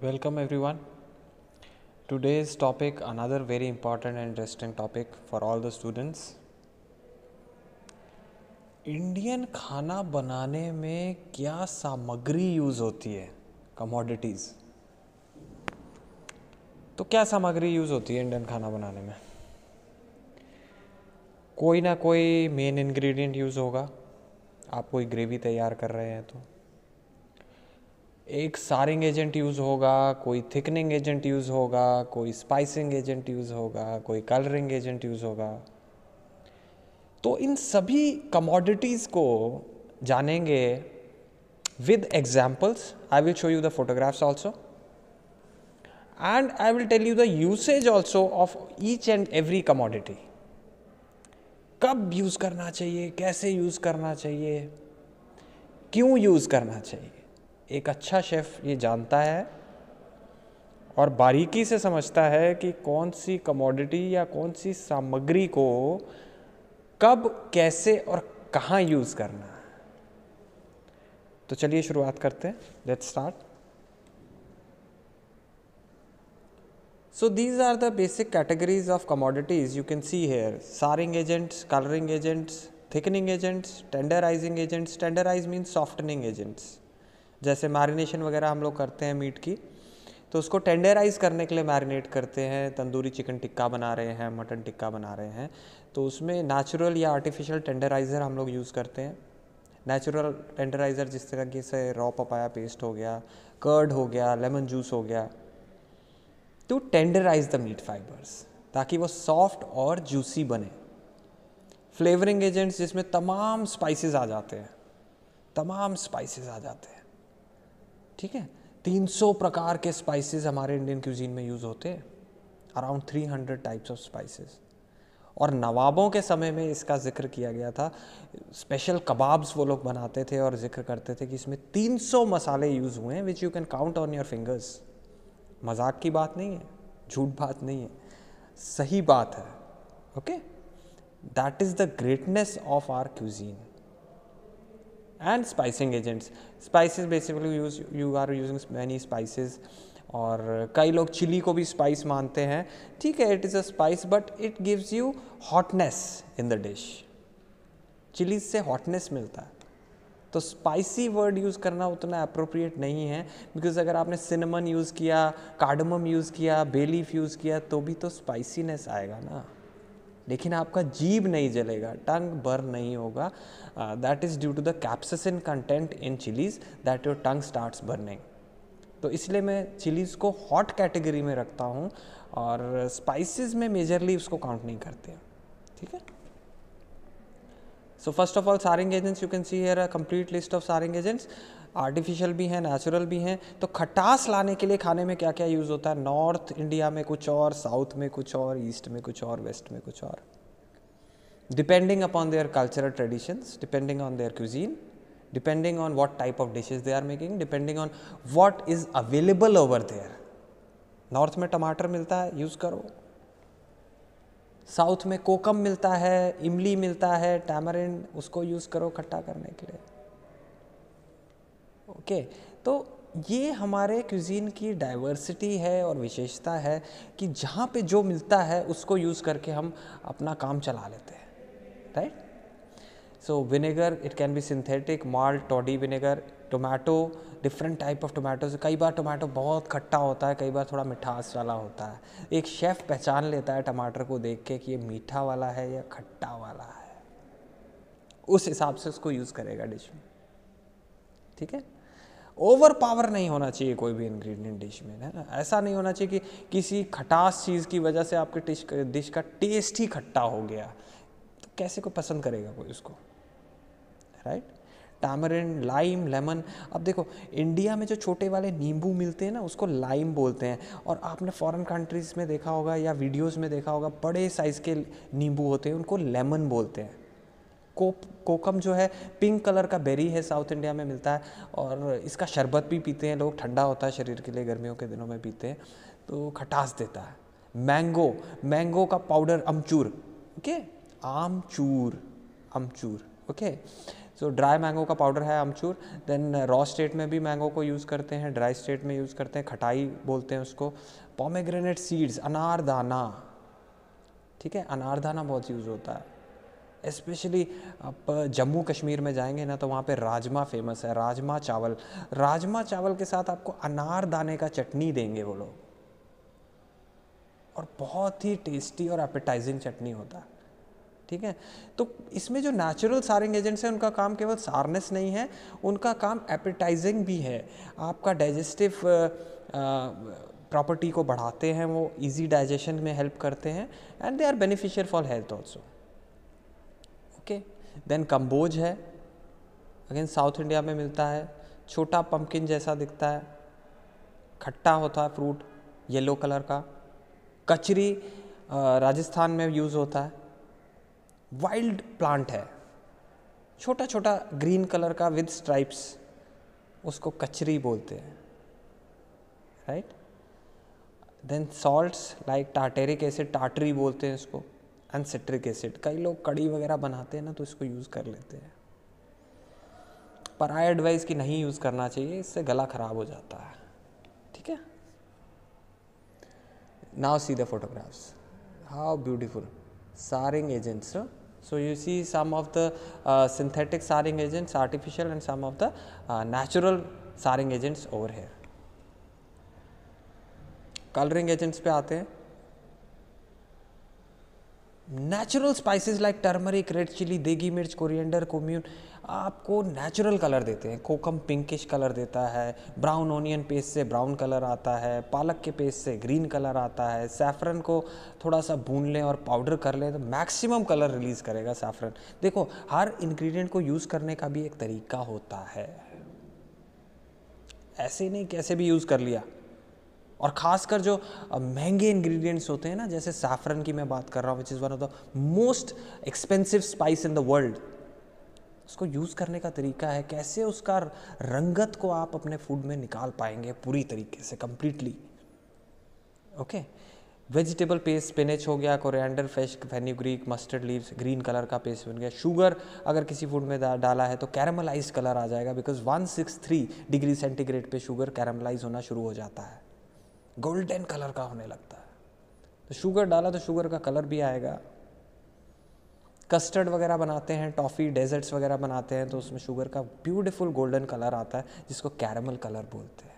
Welcome everyone. Today's topic, another very important and interesting topic for all the students. Indian खाना बनाने में क्या सामग्री यूज़ होती है, कमोडिटीज़। तो क्या सामग्री यूज़ होती है इंडियन खाना बनाने में? कोई ना कोई मेन इंग्रेडिएंट यूज़ होगा। आप कोई ग्रेवी तैयार कर रहे हैं तो एक सारिंग एजेंट यूज़ होगा, कोई थिकनिंग एजेंट यूज़ होगा, कोई स्पाइसिंग एजेंट यूज़ होगा, कोई कलरिंग एजेंट यूज़ होगा। तो इन सभी कमोडिटीज़ को जानेंगे with examples. I will show you the photographs also and I will tell you the usage also of each and every commodity. कब यूज़ करना चाहिए, कैसे यूज़ करना चाहिए, क्यों यूज़ करना चाहिए. एक अच्छा शेफ़ ये जानता है और बारीकी से समझता है कि कौन सी कमोडिटी या कौन सी सामग्री को कब, कैसे और कहाँ यूज़ करना है. तो चलिए शुरुआत करते हैं. Let's start. So these are the basic categories of commodities you can see here. Saring agents, coloring agents, thickening agents, tenderizing agents. Tenderize means softening agents. जैसे मैरिनेशन वगैरह हम लोग करते हैं मीट की, तो उसको टेंडराइज करने के लिए मैरिनेट करते हैं. तंदूरी चिकन टिक्का बना रहे हैं, मटन टिक्का बना रहे हैं, तो उसमें नेचुरल या आर्टिफिशियल टेंडराइज़र हम लोग यूज़ करते हैं. नेचुरल टेंडराइज़र जिस तरीके से रॉ पपाया पेस्ट हो गया, कर्ड हो गया, लेमन जूस हो गया, to tenderise the meat fibres ताकि वो सॉफ्ट और जूसी बने. फ्लेवरिंग एजेंट्स जिसमें तमाम स्पाइसेस आ जाते हैं, तमाम स्पाइसेस आ जाते हैं. ठीक है, 300 प्रकार के स्पाइसेस हमारे इंडियन क्यूजीन में यूज़ होते हैं. Around 300 types of spices. और नवाबों के समय में इसका जिक्र किया गया था. स्पेशल कबाब्स वो लोग बनाते थे और जिक्र करते थे कि इसमें 300 मसाले यूज़ हुए हैं, which you can count on your fingers. मजाक की बात नहीं है, झूठ बात नहीं है, सही बात है. Okay, that is the greatness of our cuisine. And spicing agents, spices basically you are using many spices. और कई लोग चिली को भी स्पाइस मानते हैं. ठीक है, it is a spice but it gives you hotness in the dish. Chilli से हॉटनेस मिलता है, तो स्पाइसी वर्ड यूज़ करना उतना अप्रोप्रिएट नहीं है. बिकॉज अगर आपने सिनेमन यूज़ किया, कार्डमम यूज़ किया, बे लीफ यूज़ किया, तो भी तो स्पाइसीनेस आएगा ना, लेकिन आपका जीभ नहीं जलेगा, टंग बर्न नहीं होगा. That is due to the capsaicin content in chillies that your tongue starts burning. तो इसलिए मैं चिलीज़ को हॉट कैटेगरी में रखता हूँ और स्पाइसेस में मेजरली उसको काउंट नहीं करते. ठीक है. So first of all sharing agents, you can see here a complete list of sharing agents. Artificial भी हैं, नेचुरल भी हैं. तो खटास लाने के लिए खाने में क्या क्या यूज़ होता है? नॉर्थ इंडिया में कुछ और, साउथ में कुछ और, ईस्ट में कुछ और, वेस्ट में कुछ और. Depending upon their cultural traditions, depending on their cuisine, depending on what type of dishes they are making, depending on what is available over there. North में टमाटर मिलता है, यूज़ करो. साउथ में कोकम मिलता है, इमली मिलता है, टैमरिंड, उसको यूज़ करो खट्टा करने के लिए. ओके, तो ये हमारे क्यूजीन की डाइवर्सिटी है और विशेषता है कि जहाँ पे जो मिलता है उसको यूज़ करके हम अपना काम चला लेते हैं. Right. So vinegar, it can be synthetic, malt, toddy vinegar, tomato, different type of tomatoes. कई बार टमाटो बहुत खट्टा होता है, कई बार थोड़ा मिठास वाला होता है. एक शेफ़ पहचान लेता है टमाटर को देख के कि ये मीठा वाला है या खट्टा वाला है, उस हिसाब से उसको यूज़ करेगा डिश में. ठीक है. ओवर पावर नहीं होना चाहिए कोई भी इंग्रेडिएंट डिश में, है ना. ऐसा नहीं होना चाहिए कि किसी खटास चीज़ की वजह से आपके डिश का टेस्ट ही खट्टा हो गया, तो कैसे को पसंद करेगा कोई उसको. राइट. Tamarind, lime, lemon. अब देखो, इंडिया में जो छोटे वाले नींबू मिलते हैं ना, उसको लाइम बोलते हैं. और आपने फॉरेन कंट्रीज़ में देखा होगा या वीडियोस में देखा होगा, बड़े साइज़ के नींबू होते हैं, उनको लेमन बोलते हैं. कोकम जो है पिंक कलर का बेरी है, साउथ इंडिया में मिलता है, और इसका शरबत भी पीते हैं लोग. ठंडा होता है शरीर के लिए, गर्मियों के दिनों में पीते हैं, तो खटास देता है. मैंगो का पाउडर, अमचूर. ओके, आमचूर. ओके, सो ड्राई मैंगो का पाउडर है अमचूर। देन रॉ स्टेट में भी मैंगो को यूज़ करते हैं, ड्राई स्टेट में यूज़ करते हैं, खटाई बोलते हैं उसको। पोमेग्रेनेट सीड्स, अनारदाना, ठीक है, अनारदाना बहुत यूज़ होता है। स्पेशली आप जम्मू कश्मीर में जाएंगे ना तो वहाँ पे राजमा फेमस है, राजमा चावल। राजमा चावल के साथ आपको अनारदाने का चटनी देंगे वो लोग, और बहुत ही टेस्टी और एपेटाइजिंग चटनी होता है, ठीक है। तो इसमें जो नेचुरल सारिंग एजेंट्स हैं उनका काम केवल सारनेस नहीं है, उनका काम एपेटाइजिंग भी है। आपका डाइजेस्टिव प्रॉपर्टी को बढ़ाते हैं, वो इजी डाइजेशन में हेल्प करते हैं, and they are beneficial for health also. Okay, then कंबोज है, अगेन साउथ इंडिया में मिलता है, छोटा पंपकिन जैसा दिखता है, खट्टा होता है फ्रूट, येलो कलर का। कचरी राजस्थान में यूज़ होता है, वाइल्ड प्लांट है, छोटा छोटा ग्रीन कलर का विद स्ट्राइप्स, उसको कचरी बोलते हैं, right. Then salts like tartaric acid, टार्टरी बोलते हैं इसको, एंड सिट्रिक एसिड। कई लोग कड़ी वगैरह बनाते हैं ना तो इसको यूज़ कर लेते हैं, पर आई एडवाइस कि नहीं यूज़ करना चाहिए, इससे गला ख़राब हो जाता है, ठीक है। Now see the photographs, how beautiful sharing agents. So you see some of the synthetic saring agents, artificial, and some of the natural saring agents over here. Coloring agents पे आते हैं। Natural spices like turmeric, red chilli, देगी मिर्च, coriander, cumin आपको natural colour देते हैं। कोकम pinkish colour देता है, ब्राउन ओनियन पेस्ट से ब्राउन कलर आता है, पालक के पेस्ट से ग्रीन कलर आता है, सैफरन को थोड़ा सा भून लें और पाउडर कर लें तो मैक्सिमम कलर रिलीज़ करेगा सैफरन। देखो, हर इंग्रेडिएंट को यूज़ करने का भी एक तरीका होता है, ऐसे नहीं कैसे भी यूज़ कर लिया। और ख़ासकर जो महंगे इंग्रेडिएंट्स होते हैं ना, जैसे सैफरन की मैं बात कर रहा हूँ, which is one of the most expensive spice in the world, उसको यूज़ करने का तरीका है, कैसे उसका रंगत को आप अपने फूड में निकाल पाएंगे पूरी तरीके से, completely. Okay, vegetable paste, spinach हो गया, coriander, fresh fenugreek, mustard leaves, green colour का पेस्ट बन गया। शुगर अगर किसी फूड में डाला है तो कैरामलाइज कलर आ जाएगा, बिकॉज 163 डिग्री सेंटीग्रेड पे शुगर कैरामलाइज होना शुरू हो जाता है, गोल्डन कलर का होने लगता है। तो शुगर डाला तो शुगर का कलर भी आएगा। कस्टर्ड वगैरह बनाते हैं, टॉफ़ी, डेजर्ट्स वगैरह बनाते हैं तो उसमें शुगर का ब्यूटीफुल गोल्डन कलर आता है, जिसको कैरामल कलर बोलते हैं।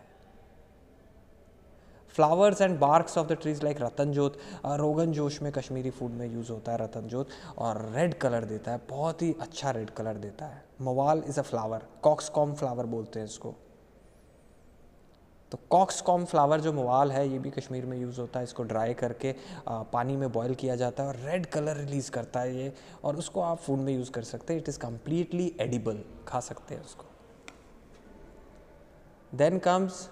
Flowers and barks of the trees like Ratan Jot, Rogan जोश में कश्मीरी फूड में यूज़ होता है रतन जोत, और रेड कलर देता है, बहुत ही अच्छा रेड कलर देता है। Mawal is a flower, cockscomb flower बोलते हैं इसको। तो कॉक्सकॉम फ्लावर जो मवाल है ये भी कश्मीर में यूज़ होता है, इसको ड्राई करके पानी में बॉईल किया जाता है और रेड कलर रिलीज़ करता है ये, और उसको आप फूड में यूज़ कर सकते हैं। इट इज़ कम्प्लीटली एडिबल, खा सकते हैं उसको। Then comes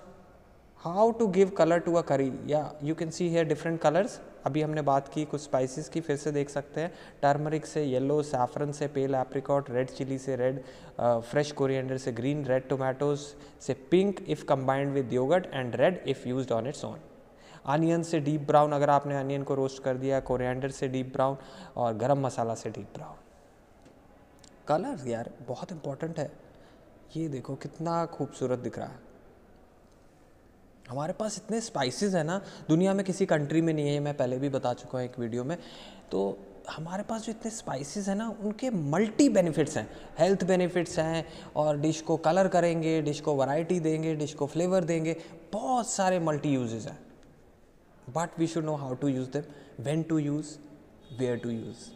how to give colour to a curry, या you can see here different colours. अभी हमने बात की कुछ स्पाइसेस की, फिर से देख सकते हैं, टर्मरिक से येलो, सैफरन से पेल एप्रिकॉट, रेड चिली से रेड, फ्रेश कोरिएंडर से ग्रीन, रेड टोमेटोज से pink if combined with yogurt, and red if used on its own. Onion से डीप ब्राउन, अगर आपने अनियन को रोस्ट कर दिया, कोरिएंडर से डीप ब्राउन, और गरम मसाला से डीप ब्राउन। कलर यार बहुत इंपॉर्टेंट है। ये देखो कितना खूबसूरत दिख रहा है। हमारे पास इतने स्पाइसेस है ना, दुनिया में किसी कंट्री में नहीं है, मैं पहले भी बता चुका हूँ एक वीडियो में। तो हमारे पास जो इतने स्पाइसेस हैं ना, उनके मल्टी बेनिफिट्स हैं, हेल्थ बेनिफिट्स हैं, और डिश को कलर करेंगे, डिश को वैरायटी देंगे, डिश को फ्लेवर देंगे, बहुत सारे मल्टी यूजेस हैं। But we should know how to use them, when to use, where to use.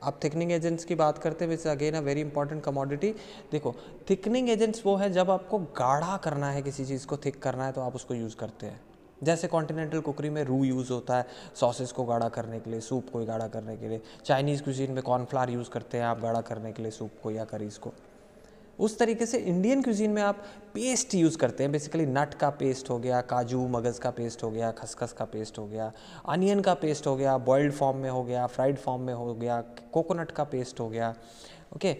आप थिकनिंग एजेंट्स की बात करते हैं, which again a very important commodity. देखो, थिकनिंग एजेंट्स वो है जब आपको गाढ़ा करना है, किसी चीज़ को थिक करना है तो आप उसको यूज़ करते हैं। जैसे कॉन्टिनेंटल कुकरी में रू यूज़ होता है सॉसेस को गाढ़ा करने के लिए, सूप को गाढ़ा करने के लिए। चाइनीज़ क्यूजीन में कॉर्नफ्लावर यूज़ करते हैं आप गाढ़ा करने के लिए सूप को या करीज़ को। उस तरीके से इंडियन क्यूजीन में आप पेस्ट यूज़ करते हैं, बेसिकली नट का पेस्ट हो गया, काजू मगज़ का पेस्ट हो गया, खसखस का पेस्ट हो गया, अनियन का पेस्ट हो गया, बॉइल्ड फॉर्म में हो गया, फ्राइड फॉर्म में हो गया, कोकोनट का पेस्ट हो गया, ओके,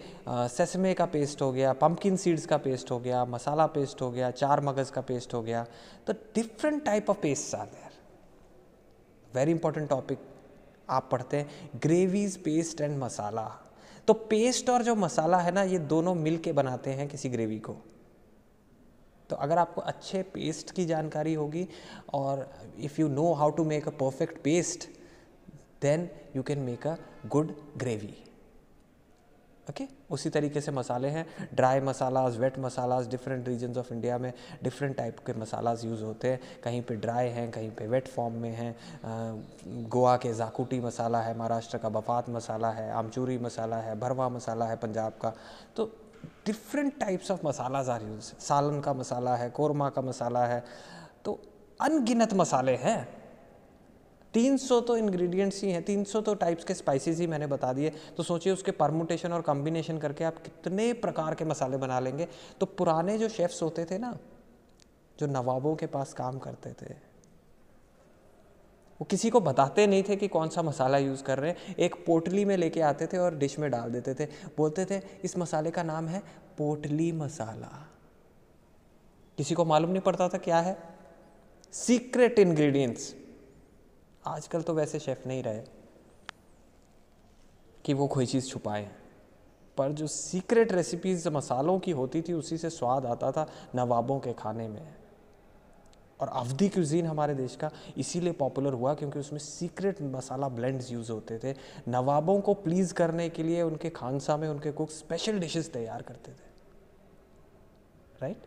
सेसमे का पेस्ट हो गया, पम्पकिन सीड्स का पेस्ट हो गया, मसाला पेस्ट हो गया, चार मगज़ का पेस्ट हो गया। तो different type of paste are there, very important topic. आप पढ़ते हैं ग्रेवीज, पेस्ट एंड मसाला। तो पेस्ट और जो मसाला है ना, ये दोनों मिल के बनाते हैं किसी ग्रेवी को। तो अगर आपको अच्छे पेस्ट की जानकारी होगी और if you know how to make a perfect paste, then you can make a good gravy. Okay, उसी तरीके से मसाले हैं, dry masalas, wet masalas, different regions of India में डिफरेंट टाइप के मसालाज यूज़ होते हैं। कहीं पे ड्राई हैं, कहीं पे वेट फॉर्म में हैं। गोवा के जाकुटी मसाला है, महाराष्ट्र का बफात मसाला है, आमचूरी मसाला है, भरवा मसाला है पंजाब का। तो different types of masalas are use. सालन का मसाला है, कोरमा का मसाला है, तो अनगिनत मसाले हैं। 300 तो इंग्रेडिएंट्स ही हैं, 300 तो टाइप्स के स्पाइसेस ही मैंने बता दिए। तो सोचिए उसके परमुटेशन और कॉम्बिनेशन करके आप कितने प्रकार के मसाले बना लेंगे। तो पुराने जो शेफ्स होते थे ना, जो नवाबों के पास काम करते थे, वो किसी को बताते नहीं थे कि कौन सा मसाला यूज़ कर रहे हैं। एक पोटली में लेके आते थे और डिश में डाल देते थे, बोलते थे इस मसाले का नाम है पोटली मसाला। किसी को मालूम नहीं पड़ता था क्या है, सीक्रेट इंग्रेडिएंट्स। आजकल तो वैसे शेफ नहीं रहे कि वो कोई चीज़ छुपाएं, पर जो सीक्रेट रेसिपीज मसालों की होती थी उसी से स्वाद आता था नवाबों के खाने में। और अवधी क्यूजीन हमारे देश का इसीलिए पॉपुलर हुआ क्योंकि उसमें सीक्रेट मसाला ब्लेंड्स यूज़ होते थे। नवाबों को प्लीज़ करने के लिए उनके खानसा में उनके कुक स्पेशल डिशेस तैयार करते थे, राइट।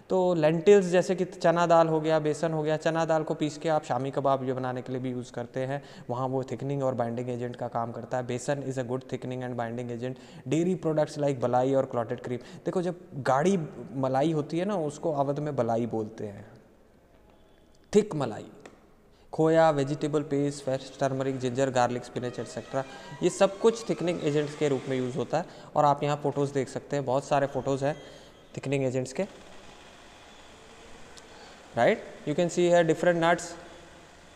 तो लेंटिल्स जैसे कि चना दाल हो गया, बेसन हो गया, चना दाल को पीस के आप शामी कबाब जो बनाने के लिए भी यूज़ करते हैं, वहाँ वो थिकनिंग और बाइंडिंग एजेंट का काम करता है। बेसन is a good thickening and binding agent. Dairy products like मलाई और क्लॉटेड क्रीम। देखो जब गाढ़ी मलाई होती है ना, उसको अवध में बलाई बोलते हैं, थिक मलाई। खोया, vegetable paste, fresh turmeric, ginger, garlic, spinach etcetera, ये सब कुछ थिकनिंग एजेंट्स के रूप में यूज़ होता है। और आप यहाँ फ़ोटोज़ देख सकते हैं, बहुत सारे फ़ोटोज़ हैं थिकनिंग एजेंट्स के, राइट। यू कैन सी है डिफरेंट नट्स,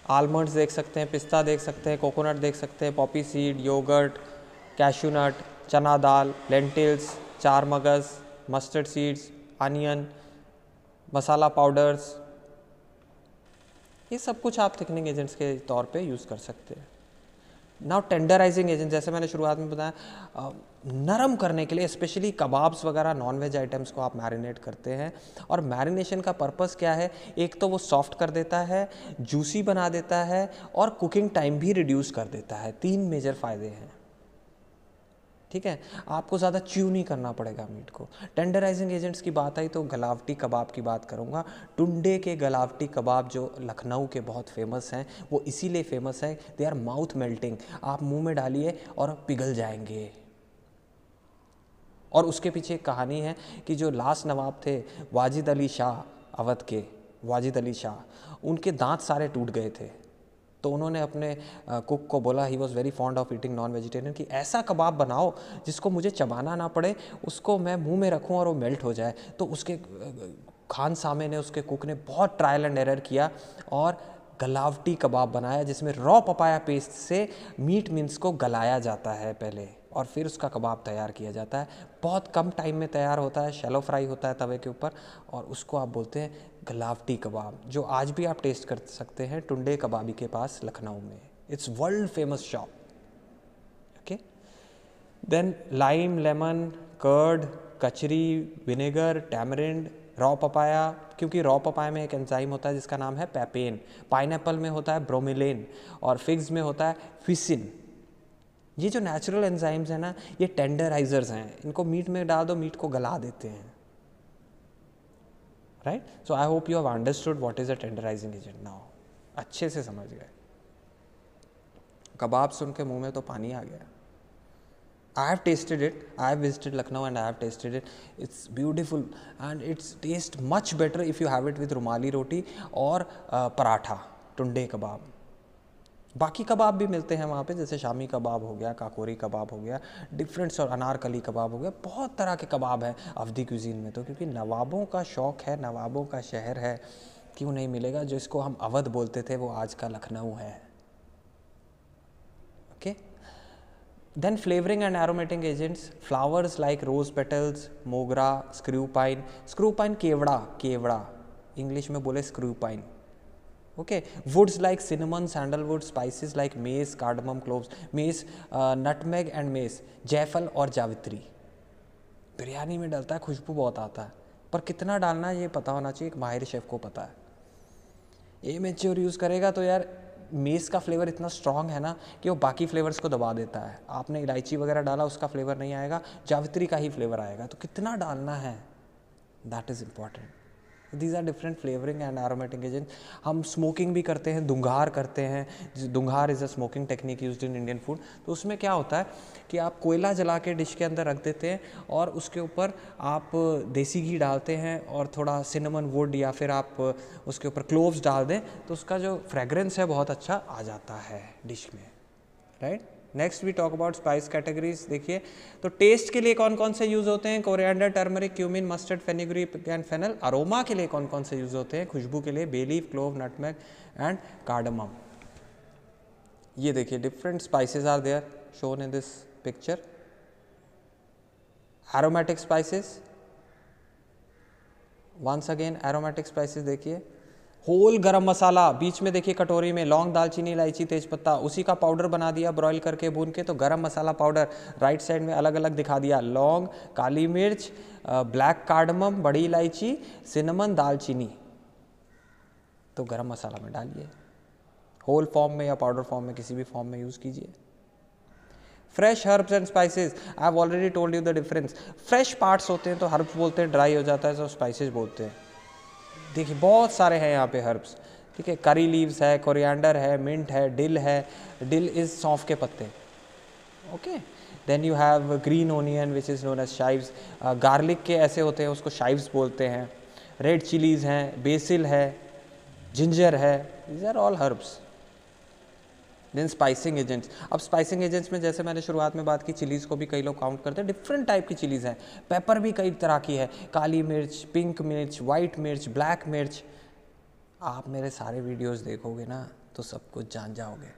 आलमंड्स देख सकते हैं, पिस्ता देख सकते हैं, कोकोनट देख सकते हैं, poppy seed, yogurt, cashew nut, चना दाल, लेंटिल्स, चार मगज़, mustard seeds, onion, masala powders, ये सब कुछ आप थिकनिंग एजेंट्स के तौर पे यूज़ कर सकते हैं। नाउ टेंडराइजिंग एजेंट, जैसे मैंने शुरुआत में बताया, नरम करने के लिए स्पेशली कबाब्स वगैरह नॉन वेज आइटम्स को आप मैरिनेट करते हैं। और मैरिनेशन का पर्पस क्या है, एक तो वो सॉफ्ट कर देता है, जूसी बना देता है और कुकिंग टाइम भी रिड्यूस कर देता है। 3 मेजर फ़ायदे हैं, ठीक है। आपको ज़्यादा च्यू नहीं करना पड़ेगा मीट को। टेंडराइजिंग एजेंट्स की बात आई तो गलावटी कबाब की बात करूँगा। टुंडे के गलावटी कबाब जो लखनऊ के बहुत फेमस हैं, वो इसीलिए फेमस है, दे आर माउथ मेल्टिंग। आप मुंह में डालिए और पिघल जाएंगे। और उसके पीछे एक कहानी है कि जो लास्ट नवाब थे वाजिद अली शाह, अवध के वाजिद अली शाह, उनके दांत सारे टूट गए थे। तो उन्होंने अपने कुक को बोला, he was very fond of eating non vegetarian, कि ऐसा कबाब बनाओ जिसको मुझे चबाना ना पड़े, उसको मैं मुंह में रखूं और वो मेल्ट हो जाए। तो उसके खान सामे ने, उसके कुक ने बहुत ट्रायल एंड एरर किया और गलावटी कबाब बनाया, जिसमें रॉ पपाया पेस्ट से मीट मिन्स को गलाया जाता है पहले और फिर उसका कबाब तैयार किया जाता है। बहुत कम टाइम में तैयार होता है, शैलो फ्राई होता है तवे के ऊपर, और उसको आप बोलते हैं गलावटी कबाब, जो आज भी आप टेस्ट कर सकते हैं टुंडे कबाबी के पास लखनऊ में। It's world famous shop. Okay, then lime, lemon, curd, कचरी, विनेगर, टैमरिंड, रॉ पपाया, क्योंकि रॉ पपाया में एक एंजाइम होता है जिसका नाम है पैपेन, पाइनएप्पल में होता है ब्रोमिलेन और फिग्स में होता है फिसिन। ये जो नेचुरल एंजाइम्स हैं ना, ये टेंडराइजर्स हैं, इनको मीट में डाल दो, मीट को गला देते हैं, right. So I hope you have understood what is a tenderising agent now. अच्छे से समझ गए। कबाब सुन के मुंह में तो पानी आ गया। I have tasted it. I have visited Lucknow and I have tasted it. It's beautiful and it's taste much better if you have it with रुमाली रोटी और पराठा, टुंडे कबाब। बाकी कबाब भी मिलते हैं वहाँ पे, जैसे शामी कबाब हो गया, काकोरी कबाब हो गया, डिफरेंट्स, और अनारकली कबाब हो गया। बहुत तरह के कबाब हैं अवधी क्यूजीन में, तो क्योंकि नवाबों का शौक़ है, नवाबों का शहर है, क्यों नहीं मिलेगा। जो इसको हम अवध बोलते थे वो आज का लखनऊ है। Okay, then flavoring and aromatic agents, flowers like rose petals, mogra, screw pine, kewra, kewra English में बोले screw pine, Okay, woods like cinnamon, sandalwood, spices like mace, cardamom, cloves, mace, nutmeg and mace, जायफल और जावित्री बिरयानी में डलता है, खुशबू बहुत आता है, पर कितना डालना है ये पता होना चाहिए, एक माहिर शेफ़ को पता है। एमेच्योर यूज़ करेगा तो यार मेस का फ्लेवर इतना स्ट्रॉन्ग है ना कि वो बाकी फ्लेवर्स को दबा देता है। आपने इलायची वगैरह डाला, उसका फ्लेवर नहीं आएगा, जावित्री का ही फ्लेवर आएगा। तो कितना डालना है, that is important. These are different flavouring and aromatic agent. हम स्मोकिंग भी करते हैं, दुंघार करते हैं। Dhungar is a smoking technique used in Indian food. तो उसमें क्या होता है कि आप कोयला जला के डिश के अंदर रख देते हैं और उसके ऊपर आप देसी घी डालते हैं और थोड़ा सिनेमन वुड या फिर आप उसके ऊपर क्लोव्स डाल दें, तो उसका जो फ्रेगरेंस है बहुत अच्छा आ जाता है डिश में, right. Next we talk about spice categories. देखिए तो टेस्ट के लिए कौन कौन से यूज़ होते हैं, coriander, turmeric, cumin, mustard, fenugreek and fennel. Aroma के लिए कौन कौन से यूज़ होते हैं, खुशबू के लिए bay leaf, clove, nutmeg and cardamom. ये देखिए different spices are there shown in this picture. Aromatic spices, once again aromatic spices देखिए, होल गरम मसाला, बीच में देखिए कटोरी में लौंग, दालचीनी, इलायची, तेजपत्ता, उसी का पाउडर बना दिया ब्रॉयल करके भून के। तो गरम मसाला पाउडर राइट साइड में अलग अलग दिखा दिया, लौंग, काली मिर्च, ब्लैक कार्डमम, बड़ी इलायची, सिनेमन, दालचीनी। तो गरम मसाला में डालिए, होल फॉर्म में या पाउडर फॉर्म में, किसी भी फॉर्म में यूज़ कीजिए। Fresh herbs and spices, I have already told you the difference. Fresh parts होते हैं तो हर्ब्स बोलते हैं, ड्राई हो जाता है तो स्पाइसेस बोलते हैं। देखिए बहुत सारे हैं यहाँ पे हर्ब्स, ठीक है। करी लीव्स है, कोरिएंडर है, मिंट है, डिल है, डिल इज़ सौंफ के पत्ते, okay. Then you have green onion which is known as chives. Garlic के ऐसे होते हैं, उसको शाइव्स बोलते हैं। रेड चिलीज़ हैं, बेसिल है, जिंजर है, these are all herbs. Then spicing agents. अब स्पाइसिंग एजेंट्स में जैसे मैंने शुरुआत में बात की, चिलीज़ को भी कई लोग काउंट करते हैं। डिफरेंट टाइप की चिलीज़ हैं। पेपर भी कई तरह की है, काली मिर्च, पिंक मिर्च, वाइट मिर्च, ब्लैक मिर्च। आप मेरे सारे वीडियोस देखोगे ना तो सब कुछ जान जाओगे।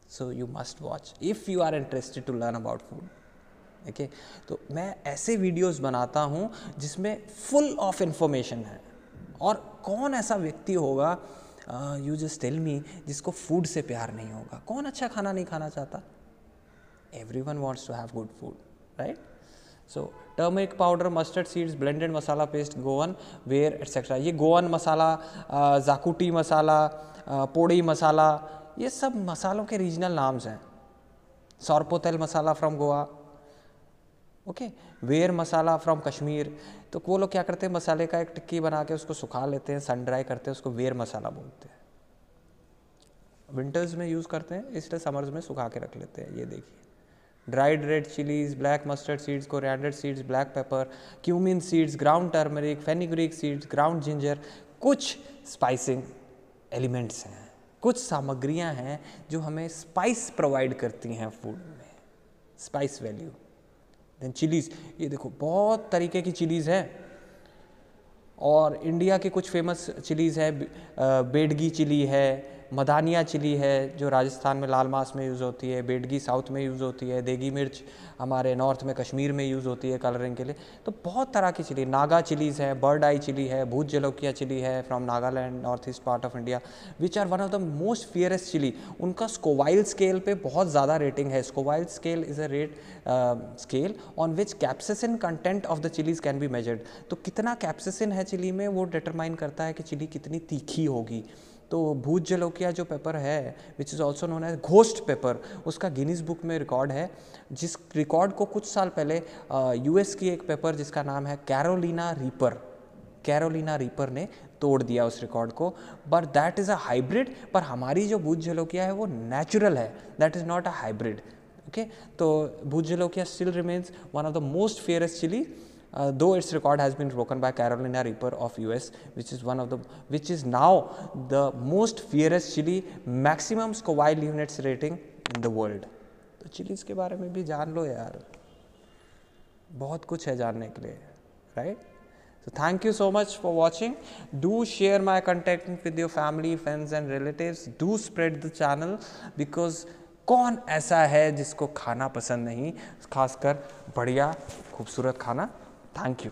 So you must watch if you are interested to learn about food, okay. तो मैं ऐसे वीडियोस बनाता हूँ जिसमें फुल ऑफ इंफॉर्मेशन है। और कौन ऐसा व्यक्ति होगा, यू जस्ट टेल मी, जिसको फूड से प्यार नहीं होगा? कौन अच्छा खाना नहीं खाना चाहता? Everyone wants to have good food, right. So turmeric powder, mustard seeds, blended masala paste, Goan where etcetera. ये गोवन मसाला, जाकुटी मसाला, पोड़ी मसाला, ये सब मसालों के रीजनल नाम्स हैं। Sorpotel masala from Goa, okay. Ver masala from Kashmir. तो वो लोग क्या करते हैं, मसाले का एक टिक्की बना के उसको सुखा लेते हैं, सन ड्राई करते हैं, उसको वेयर मसाला बोलते हैं। विंटर्स में यूज़ करते हैं, इसलिए समर्स में सुखा के रख लेते हैं। ये देखिए, dried red chillies, black mustard seeds, coriander seeds, black pepper, cumin seeds, ground turmeric, fenugreek seeds, ground ginger. कुछ स्पाइसिंग एलिमेंट्स हैं, कुछ सामग्रियां हैं जो हमें स्पाइस प्रोवाइड करती हैं फूड में, स्पाइस वैल्यू। देन चिलीज़, ये देखो बहुत तरीके की चिलीज़ है। और इंडिया के कुछ फेमस चिलीज़ है, बेडगी चिली है, मदानिया चिली है जो राजस्थान में लाल मास में यूज़ होती है, बेडगी साउथ में यूज़ होती है, देगी मिर्च हमारे नॉर्थ में कश्मीर में यूज़ होती है कलरिंग के लिए। तो बहुत तरह की चिली, नागा चिलीज़ है, बर्ड आई चिली है, भूत जलोकिया चिली है from Nagaland, north east part of India, which are one of the most fiercest chilli. उनका स्कोवाइल स्केल पे बहुत ज़्यादा रेटिंग है। Scoville scale is a rate scale on which capsaicin content of the chillies can be measured. तो कितना capsaicin है chilli में वो डिटरमाइन करता है कि चिली कितनी तीखी होगी। तो भूत जलोकिया जो पेपर है, which is also known as ghost pepper, उसका गिनीज बुक में रिकॉर्ड है, जिस रिकॉर्ड को कुछ साल पहले यूएस की एक पेपर जिसका नाम है कैरोलिना रीपर ने तोड़ दिया उस रिकॉर्ड को। But that is a hybrid. पर हमारी जो भूत जलोकिया है वो नेचुरल है, that is not a hybrid, okay. तो bhut jolokia still remains one of the most fiercest chilli, though its record has been broken by Carolina Reaper of US, which is now the most fiercest chili, maximum Scoville units rating in the world. तो chillies के बारे में भी जान लो यार, बहुत कुछ है जानने के लिए, right? So thank you so much for watching. Do share my content with your family, friends and relatives. Do spread the channel because कौन ऐसा है जिसको खाना पसंद नहीं, खासकर बढ़िया खूबसूरत खाना। Thank you.